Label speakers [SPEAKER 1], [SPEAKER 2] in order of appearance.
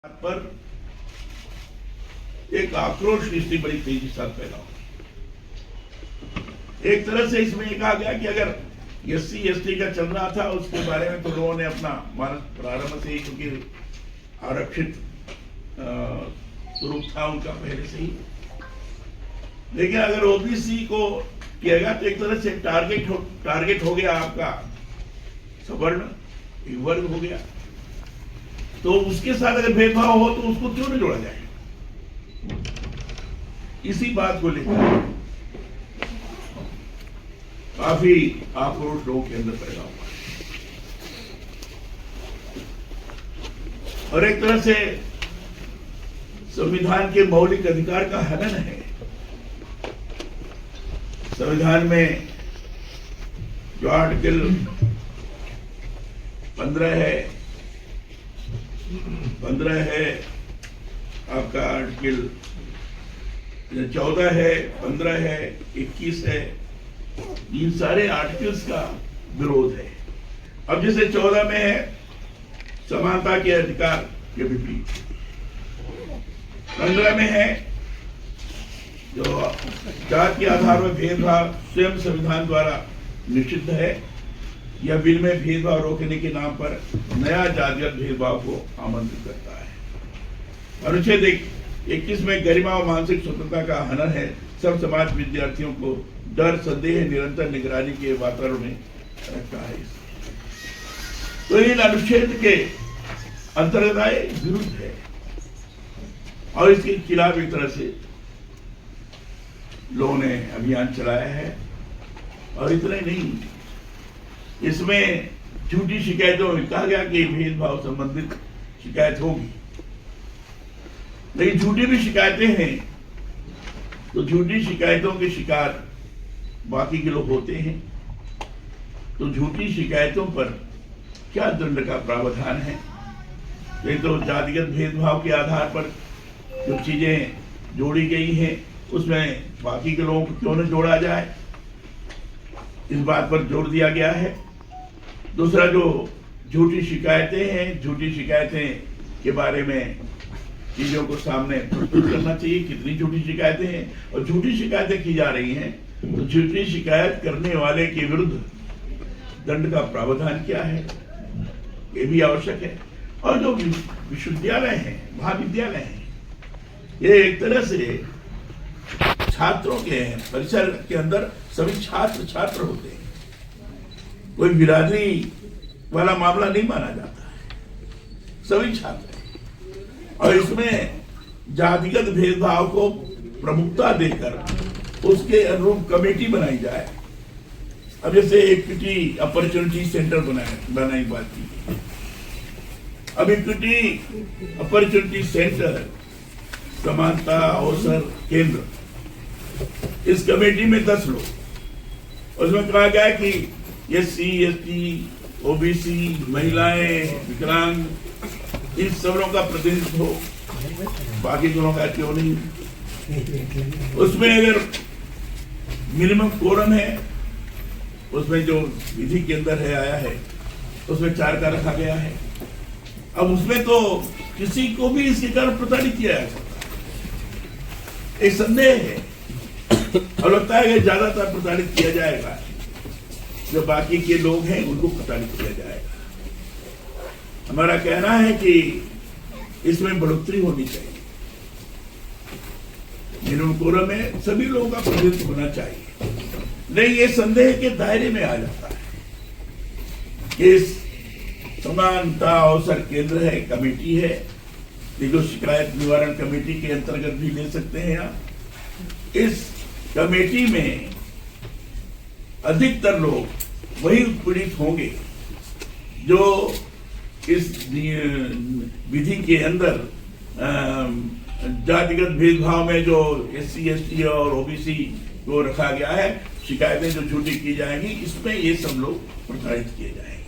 [SPEAKER 1] पर एक आक्रोश स्थिति बड़ी तेजी से पैदा हो। एक तरह से इसमें ये कहा गया कि अगर एससी एसटी का चल रहा था उसके बारे में तो लोगों ने अपना मानस प्रारंभ से ही, क्योंकि आरक्षित स्वरूप था उनका पहले से ही, लेकिन अगर ओबीसी को किया गया तो एक तरह से टारगेट हो गया आपका सवर्ण वर्ग हो गया। तो उसके साथ अगर भेदभाव हो तो उसको क्यों नहीं जोड़ा जाए? इसी बात को लेकर काफी आक्रोश लोगों के अंदर पैदा हुआ और एक तरह से संविधान के मौलिक अधिकार का हनन है। संविधान में जो आर्टिकल 15 है, आपका आर्टिकल 14 है, 15 है, 21 है, इन सारे आर्टिकल्स का विरोध है। अब जैसे 14 में है समानता के अधिकार के विपरीत, 15 में है जो जाति के आधार पर भेदभाव स्वयं संविधान द्वारा निषिद्ध है, यह बिल में भेदभाव रोकने के नाम पर नया जातिगत भेदभाव को आमंत्रित करता है। अनुच्छेद 21 में गरिमा और मानसिक स्वतंत्रता का हनन है। सब समाज विद्यार्थियों को डर, संदेह, निरंतर निगरानी के वातावरण में रखता है। तो इन अनुच्छेद के अंतर्गत आए विरुद्ध है और इसके खिलाफ एक तरह से लोगों ने अभियान चलाया है। और इतना ही नहीं, इसमें झूठी शिकायतों में कहा गया कि भेदभाव संबंधित शिकायत होगी, लेकिन झूठी भी शिकायतें हैं तो झूठी शिकायतों के शिकार बाकी के लोग होते हैं। तो झूठी शिकायतों पर क्या दंड का प्रावधान है? ये तो जातिगत भेदभाव के आधार पर जो चीजें जोड़ी गई हैं उसमें बाकी के लोगों को क्यों न जोड़ा जाए, इस बात पर जोर दिया गया है। दूसरा, जो झूठी शिकायतें हैं, झूठी शिकायतें के बारे में चीजों को सामने प्रस्तुत करना चाहिए, कितनी झूठी शिकायतें हैं और झूठी शिकायतें की जा रही हैं तो झूठी शिकायत करने वाले के विरुद्ध दंड का प्रावधान क्या है, ये भी आवश्यक है। और जो विश्वविद्यालय हैं, महाविद्यालय हैं, ये एक तरह से छात्रों के परिसर के अंदर सभी छात्र होते हैं, कोई बिरादरी वाला मामला नहीं माना जाता है, सभी छात्र हैं। और इसमें जातिगत भेदभाव को प्रमुखता देकर उसके अनुरूप कमेटी बनाई जाए। अब जैसे इक्विटी अपॉर्चुनिटी सेंटर बनाई बात की, अब इक्विटी अपॉर्चुनिटी सेंटर समानता अवसर केंद्र, इस कमेटी में 10 लोग, उसमें कहा गया कि एससी एसटी ओबीसी महिलाएं विकलांग इन सब लोगों का प्रतिनिधित्व हो, बाकी लोगों का क्यों नहीं? उसमें अगर मिनिमम कोरम है, उसमें जो विधि के अंदर है आया है उसमें 4 का रखा गया है। अब उसमें तो किसी को भी इसके कारण प्रताड़ित किया जा सकता है, एक संदेह है और लगता है कि ज्यादातर प्रताड़ित किया जाएगा, जो बाकी के लोग हैं उनको प्रताड़ित किया जाएगा। हमारा कहना है कि इसमें बढ़ोतरी होनी चाहिए, मिनिमम कोरम में सभी लोगों का प्रतिनिधित्व होना चाहिए, नहीं ये संदेह के दायरे में आ जाता है कि समानता अवसर केंद्र है, कमेटी है, जो शिकायत निवारण कमेटी के अंतर्गत भी ले सकते हैं आप। इस कमेटी में अधिकतर लोग वही उत्पीड़ित होंगे जो इस विधि के अंदर जातिगत भेदभाव में जो एससी एसटी और ओबीसी को रखा गया है, शिकायतें जो झूठी की जाएंगी इसमें ये सब लोग प्रताड़ित किए जाएंगे।